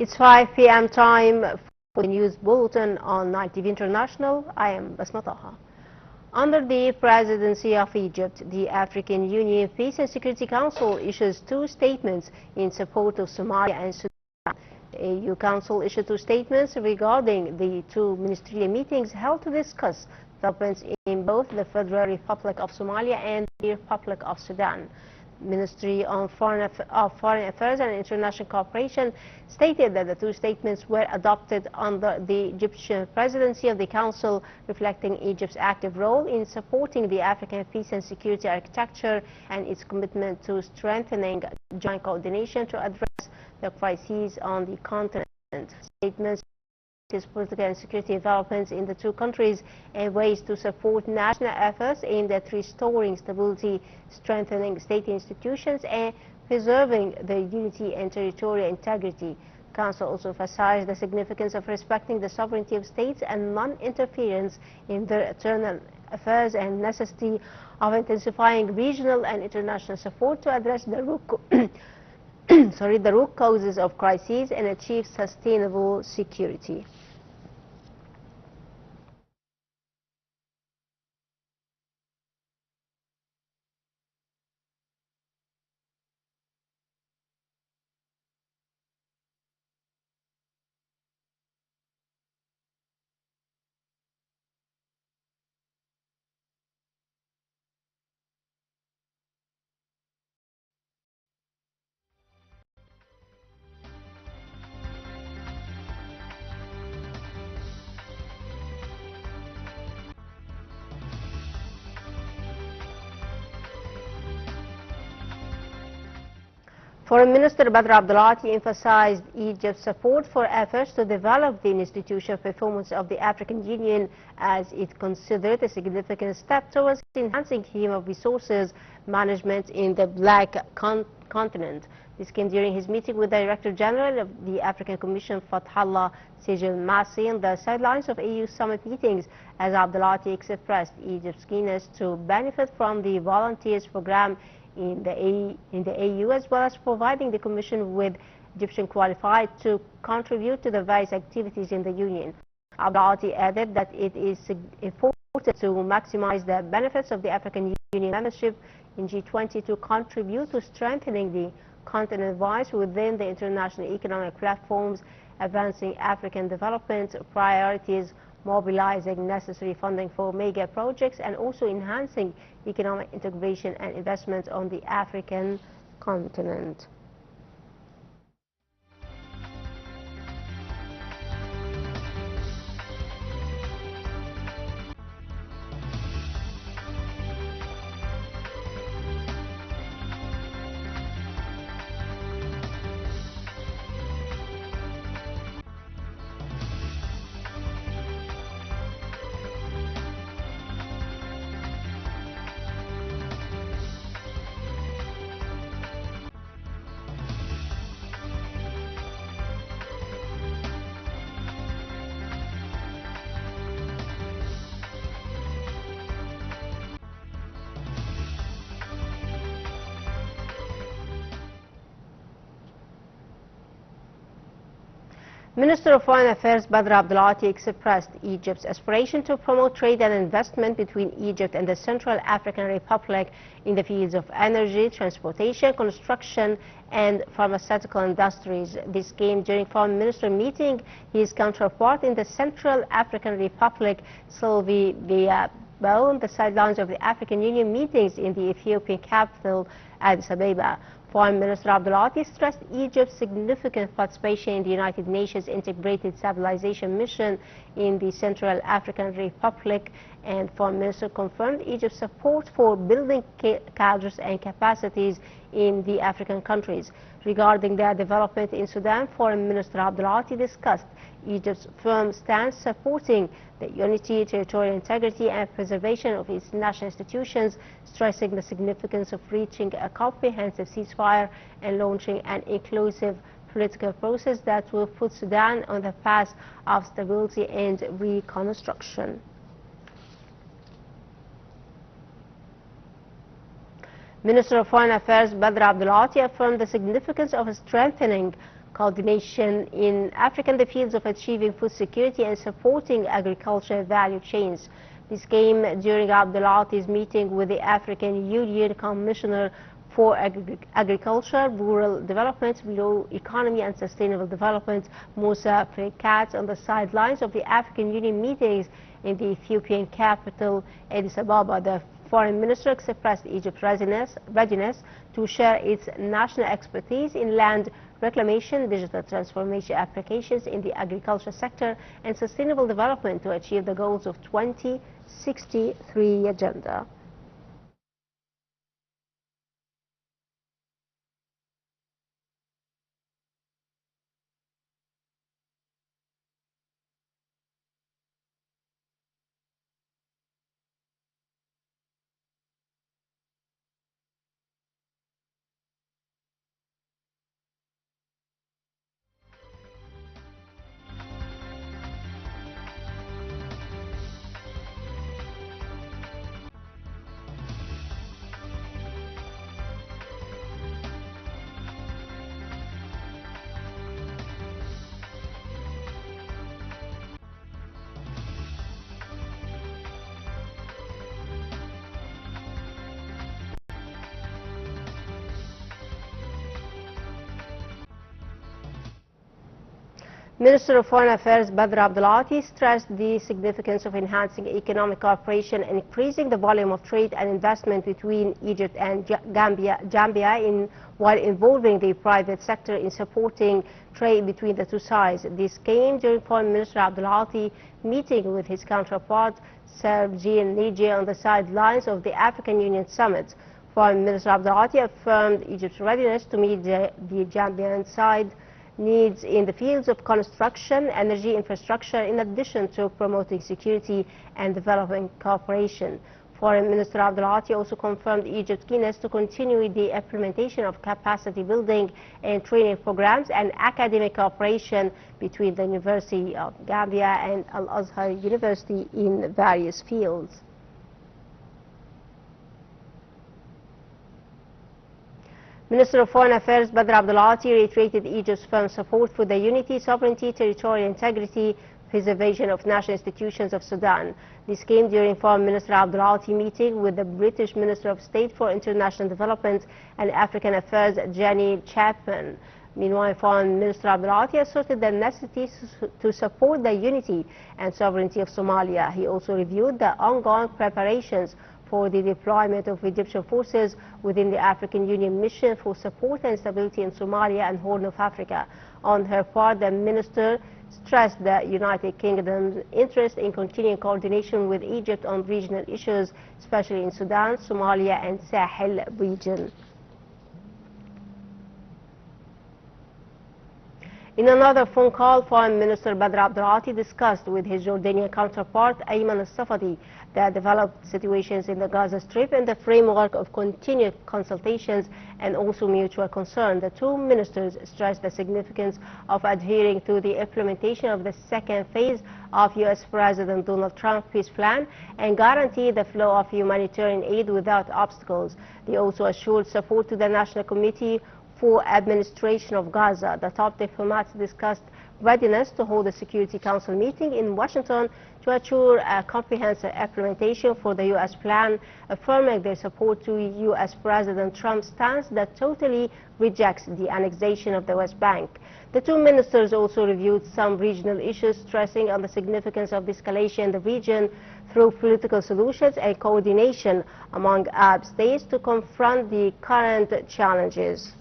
It's 5 p.m. time for the news bulletin on Nile TV International. I am Basma Taha. Under the presidency of Egypt, the African Union Peace and Security Council issues two statements in support of Somalia and Sudan. The AU Council issued two statements regarding the two ministerial meetings held to discuss developments in both the Federal Republic of Somalia and the Republic of Sudan. Ministry of Foreign Affairs and International Cooperation stated that the two statements were adopted under the Egyptian presidency of the Council, reflecting Egypt's active role in supporting the African peace and security architecture and its commitment to strengthening joint coordination to address the crises on the continent. Statements political and security developments in the two countries and ways to support national efforts aimed at restoring stability, strengthening state institutions, and preserving the unity and territorial integrity. The Council also emphasized the significance of respecting the sovereignty of states and non-interference in their internal affairs and necessity of intensifying regional and international support to address the root causes of crises and achieve sustainable security. Foreign Minister Badr Abdulati emphasized Egypt's support for efforts to develop the institutional performance of the African Union as it considered a significant step towards enhancing human resources management in the Black Continent. This came during his meeting with Director General of the African Commission Fathallah Sejel Massi on the sidelines of AU summit meetings, as Abdulati expressed Egypt's keenness to benefit from the volunteers program in the AU, as well as providing the Commission with Egyptian qualified to contribute to the various activities in the Union. Abdulati added that it is important to maximize the benefits of the African Union membership in G20 to contribute to strengthening the continent's voice within the international economic platforms, advancing African development priorities, mobilizing necessary funding for mega projects, and also enhancing economic integration and investment on the African continent. Minister of Foreign Affairs Badr Abdulati expressed Egypt's aspiration to promote trade and investment between Egypt and the Central African Republic in the fields of energy, transportation, construction, and pharmaceutical industries. This came during Foreign Minister meeting his counterpart in the Central African Republic, Sylvie on the sidelines of the African Union meetings in the Ethiopian capital, Addis Ababa. Foreign Minister Abdulati stressed Egypt's significant participation in the United Nations Integrated Stabilization Mission in the Central African Republic, and Foreign Minister confirmed Egypt's support for building cadres and capacities in the African countries. Regarding their development in Sudan, Foreign Minister Abdulati discussed Egypt's firm stance supporting the unity, territorial integrity, and preservation of its national institutions, stressing the significance of reaching a comprehensive ceasefire and launching an inclusive political process that will put Sudan on the path of stability and reconstruction. Minister of Foreign Affairs Badr Abdulati affirmed the significance of strengthening coordination in Africa in the fields of achieving food security and supporting agricultural value chains. This came during Abdulati's meeting with the African Union Commissioner for Agriculture, Rural Development, Below Economy and Sustainable Development, Musa Prekat, on the sidelines of the African Union meetings in the Ethiopian capital, Addis Ababa. The Foreign Minister expressed Egypt's readiness to share its national expertise in land reclamation, digital transformation applications in the agriculture sector, and sustainable development to achieve the goals of 2063 agenda. Minister of Foreign Affairs Badr Abdulati stressed the significance of enhancing economic cooperation and increasing the volume of trade and investment between Egypt and Gambia while involving the private sector in supporting trade between the two sides. This came during Foreign Minister Abdulati meeting with his counterpart Sergeant Niger on the sidelines of the African Union Summit. Foreign Minister Abdulati affirmed Egypt's readiness to meet the Gambian side needs in the fields of construction, energy infrastructure, in addition to promoting security and development cooperation. Foreign Minister Abdulati also confirmed Egypt's keenness to continue the implementation of capacity building and training programs and academic cooperation between the University of Gambia and Al-Azhar University in various fields. Minister of Foreign Affairs Badr Abdulati reiterated Egypt's firm support for the unity, sovereignty, territorial integrity, preservation of national institutions of Sudan. This came during Foreign Minister Abdulati meeting with the British Minister of State for International Development and African Affairs, Jenny Chapman. Meanwhile, Foreign Minister Abdulati asserted the necessity to support the unity and sovereignty of Somalia. He also reviewed the ongoing preparations for the deployment of Egyptian forces within the African Union mission for support and stability in Somalia and Horn of Africa. On her part, the minister stressed the United Kingdom's interest in continuing coordination with Egypt on regional issues, especially in Sudan, Somalia and Sahel region. In another phone call, Foreign Minister Badr Abdulati discussed with his Jordanian counterpart Ayman al-Safadi the developed situations in the Gaza Strip in the framework of continued consultations and also mutual concern. The two ministers stressed the significance of adhering to the implementation of the second phase of U.S. President Donald Trump's peace plan and guarantee the flow of humanitarian aid without obstacles. They also assured support to the National Committee for Administration of Gaza. The top diplomats discussed readiness to hold a Security Council meeting in Washington to assure a comprehensive implementation for the U.S. plan, affirming their support to U.S. President Trump's stance that totally rejects the annexation of the West Bank. The two ministers also reviewed some regional issues, stressing on the significance of de-escalation in the region through political solutions and coordination among Arab states to confront the current challenges.